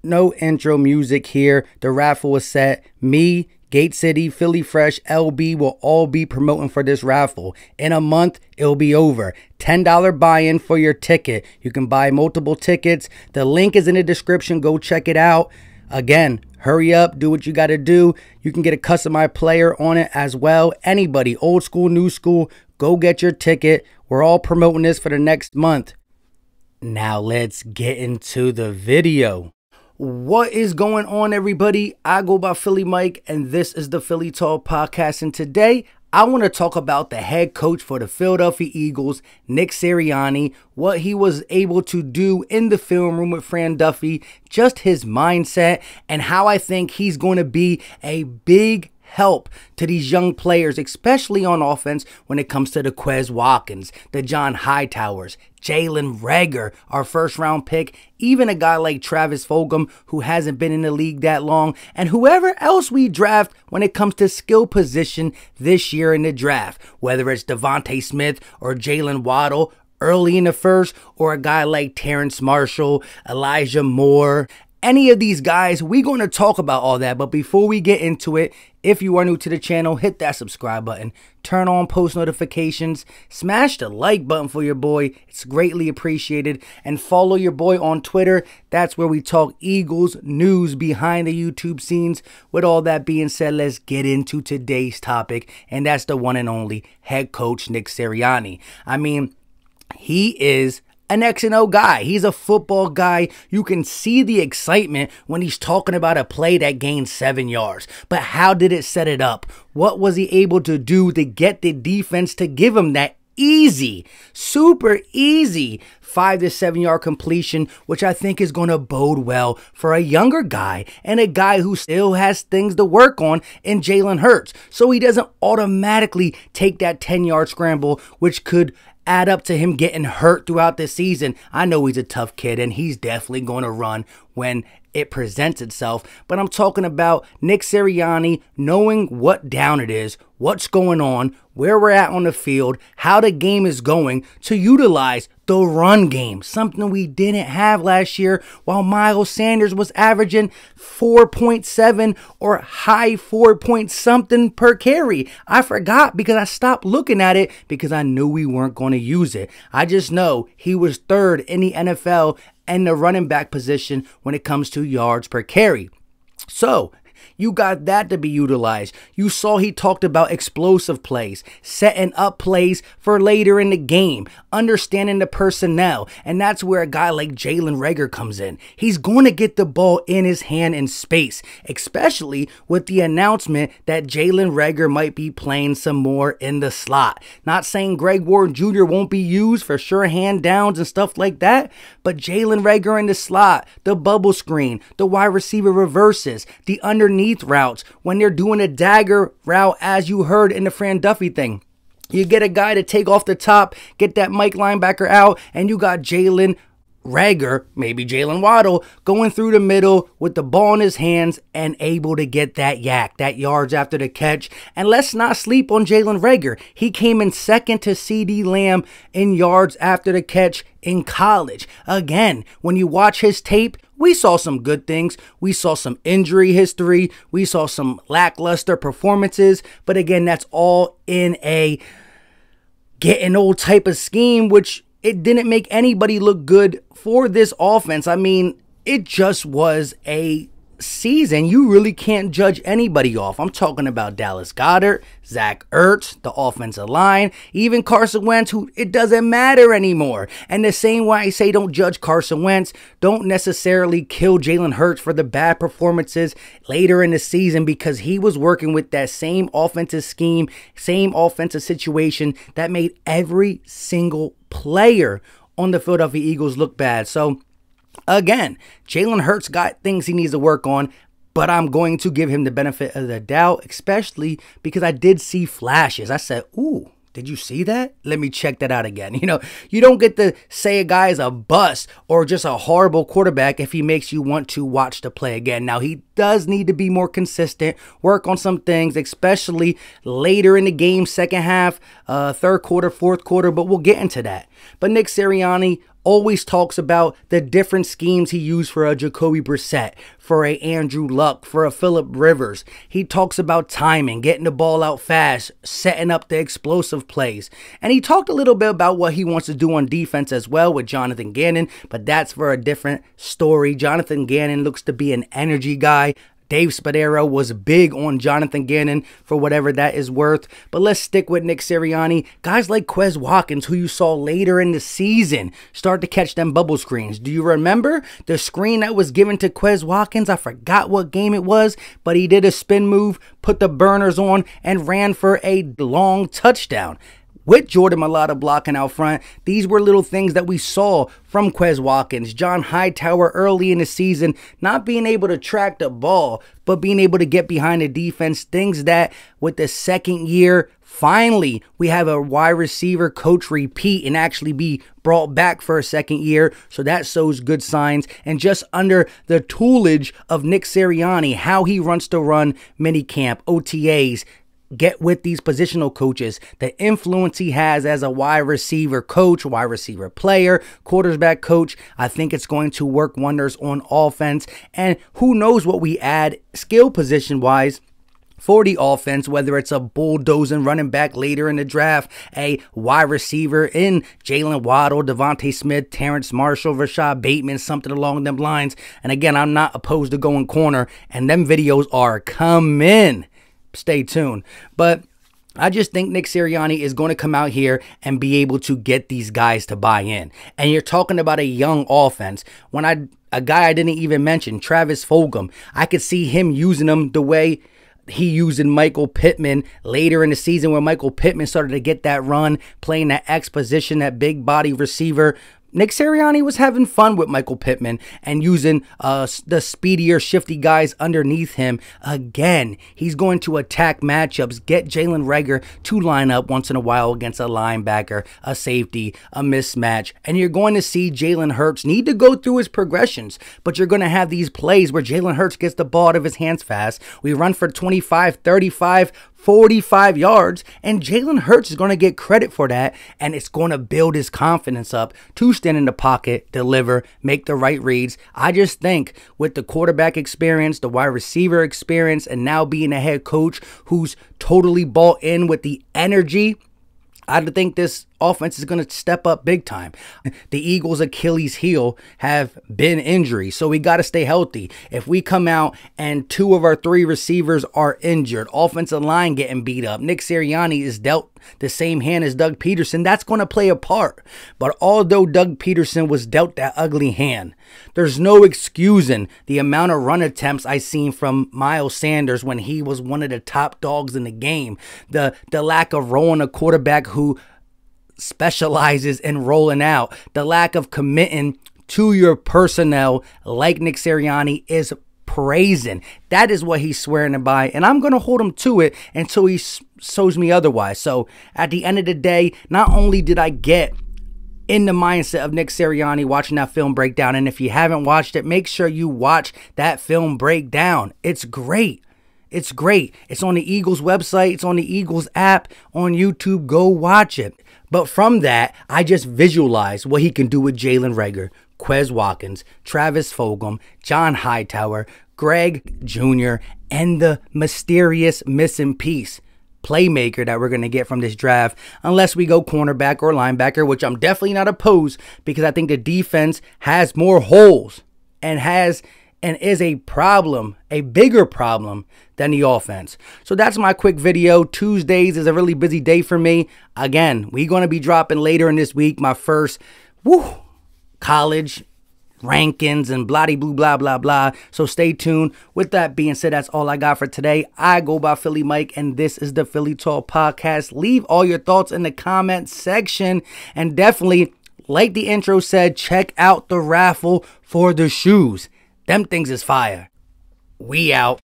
No intro music here. The raffle was set. Me, Gate City, Philly Fresh, LB will all be promoting for this raffle. In a month, it'll be over. $10 buy-in for your ticket. You can buy multiple tickets. The link is in the description. Go check it out. Again, hurry up. Do what you got to do. You can get a customized player on it as well. Anybody, old school, new school, go get your ticket. We're all promoting this for the next month. Now let's get into the video. What is going on, everybody? I go by Philly Mike, and this is the Philly Talk Podcast. And today, I want to talk about the head coach for the Philadelphia Eagles, Nick Sirianni, what he was able to do in the film room with Fran Duffy, just his mindset, and how I think he's going to be a big help to these young players, especially on offense when it comes to the Quez Watkins, the John Hightowers, Jalen Reagor, our first round pick, even a guy like Travis Fulgham who hasn't been in the league that long, and whoever else we draft when it comes to skill position this year in the draft, whether it's Devontae Smith or Jalen Waddle early in the first, or a guy like Terrence Marshall, Elijah Moore. Any of these guys, we're going to talk about all that. But before we get into it, if you are new to the channel, hit that subscribe button, turn on post notifications, smash the like button for your boy. It's greatly appreciated. And follow your boy on Twitter. That's where we talk Eagles news behind the YouTube scenes. With all that being said, let's get into today's topic. And that's the one and only head coach Nick Sirianni. I mean, he is an X&O guy. He's a football guy. You can see the excitement when he's talking about a play that gained 7 yards. But how did it set it up? What was he able to do to get the defense to give him that easy, super easy 5 to 7 yard completion, which I think is going to bode well for a younger guy and a guy who still has things to work on in Jalen Hurts. So he doesn't automatically take that 10-yard scramble, which could add up to him getting hurt throughout the season. I know he's a tough kid, and he's definitely going to run when it presents itself. But I'm talking about Nick Sirianni knowing what down it is, what's going on, where we're at on the field, how the game is going to utilize the run game, something we didn't have last year while Miles Sanders was averaging 4.7 or high 4 point something per carry. I forgot because I stopped looking at it because I knew we weren't going to use it. I just know he was third in the NFL and the running back position when it comes to yards per carry. So you got that to be utilized. You saw he talked about explosive plays, setting up plays for later in the game, understanding the personnel. And that's where a guy like Jalen Reagor comes in. He's going to get the ball in his hand in space, especially with the announcement that Jalen Reagor might be playing some more in the slot. Not saying Greg Ward Jr. won't be used for sure hand downs and stuff like that, but Jalen Reagor in the slot, the bubble screen, the wide receiver reverses, the underneath routes, when they're doing a dagger route, as you heard in the Fran Duffy thing. You get a guy to take off the top, get that Mike linebacker out, and you got Jalen Reagor, maybe Jalen Waddle, going through the middle with the ball in his hands and able to get that yards after the catch. And let's not sleep on Jalen Reagor. He came in second to CeeDee Lamb in yards after the catch in college. Again, when you watch his tape, we saw some good things. We saw some injury history. We saw some lackluster performances. But again, that's all in a getting old type of scheme, which it didn't make anybody look good for this offense. I mean, it just was a season you really can't judge anybody off. I'm talking about Dallas Goedert, Zach Ertz, the offensive line, even Carson Wentz, who it doesn't matter anymore. And the same way I say don't judge Carson Wentz, don't necessarily kill Jalen Hurts for the bad performances later in the season, because he was working with that same offensive scheme, same offensive situation that made every single player on the Philadelphia Eagles look bad. So again, Jalen Hurts got things he needs to work on, but I'm going to give him the benefit of the doubt, especially because I did see flashes. I said, ooh, did you see that? Let me check that out again. You know, you don't get to say a guy is a bust or just a horrible quarterback if he makes you want to watch the play again. Now, he does need to be more consistent, work on some things, especially later in the game, second half, third quarter, fourth quarter, but we'll get into that. But Nick Sirianni always talks about the different schemes he used for a Jacoby Brissett, for a Andrew Luck, for a Phillip Rivers. He talks about timing, getting the ball out fast, setting up the explosive plays. And he talked a little bit about what he wants to do on defense as well with Jonathan Gannon, but that's for a different story. Jonathan Gannon looks to be an energy guy. Dave Spadaro was big on Jonathan Gannon for whatever that is worth. But let's stick with Nick Sirianni. Guys like Quez Watkins, who you saw later in the season, start to catch them bubble screens. Do you remember the screen that was given to Quez Watkins? I forgot what game it was, but he did a spin move, put the burners on, and ran for a long touchdown. With Jordan Mailata blocking out front, these were little things that we saw from Quez Watkins. John Hightower early in the season, not being able to track the ball, but being able to get behind the defense. Things that with the second year, finally, we have a wide receiver coach repeat and actually be brought back for a second year. So that shows good signs. And just under the toolage of Nick Sirianni, how he wants to run minicamp, OTAs, get with these positional coaches, the influence he has as a wide receiver coach, wide receiver player, quarterback coach. I think it's going to work wonders on offense. And who knows what we add skill position wise for the offense, whether it's a bulldozing running back later in the draft, a wide receiver in Jalen Waddle, Devontae Smith, Terrence Marshall, Rashad Bateman, something along them lines. And again, I'm not opposed to going corner, and them videos are coming. Stay tuned. But I just think Nick Sirianni is going to come out here and be able to get these guys to buy in. And you're talking about a young offense. A guy I didn't even mention, Travis Fulgham, I could see him using them the way he using Michael Pittman later in the season, where Michael Pittman started to get that run, playing that X position, that big body receiver. Nick Sirianni was having fun with Michael Pittman and using the speedier, shifty guys underneath him. Again, he's going to attack matchups, get Jalen Reagor to line up once in a while against a linebacker, a safety, a mismatch. And you're going to see Jalen Hurts need to go through his progressions, but you're going to have these plays where Jalen Hurts gets the ball out of his hands fast. We run for 25, 35, 45 yards, and Jalen Hurts is going to get credit for that, and it's going to build his confidence up to stand in the pocket, deliver, make the right reads. I just think with the quarterback experience, the wide receiver experience, and now being a head coach who's totally bought in with the energy, I think this offense is going to step up big time. The Eagles' Achilles heel have been injuries, so we got to stay healthy. If we come out and 2 of our 3 receivers are injured, offensive line getting beat up, Nick Sirianni is dealt the same hand as Doug Peterson, that's going to play a part. But although Doug Peterson was dealt that ugly hand, there's no excusing the amount of run attempts I seen from Miles Sanders when he was one of the top dogs in the game. The lack of rolling a quarterback who specializes in rolling out, the lack of committing to your personnel like Nick Sirianni is praising. That is what he's swearing by, and I'm going to hold him to it until he shows me otherwise. So at the end of the day, not only did I get in the mindset of Nick Sirianni watching that film breakdown, and if you haven't watched it, make sure you watch that film breakdown. It's great. It's great. It's on the Eagles website. It's on the Eagles app on YouTube. Go watch it. But from that, I just visualize what he can do with Jalen Reagor, Quez Watkins, Travis Fulgham, John Hightower, Greg Jr., and the mysterious missing piece, playmaker that we're going to get from this draft, unless we go cornerback or linebacker, which I'm definitely not opposed, because I think the defense has more holes and is a problem, a bigger problem than the offense. So that's my quick video. Tuesdays is a really busy day for me. Again, we're going to be dropping later in this week my first college rankings and blah-de-blue, blah, blah, blah. So stay tuned. With that being said, that's all I got for today. I go by Philly Mike, and this is the Philly Talk Podcast. Leave all your thoughts in the comment section, and definitely, like the intro said, check out the raffle for the shoes. Them things is fire. We out.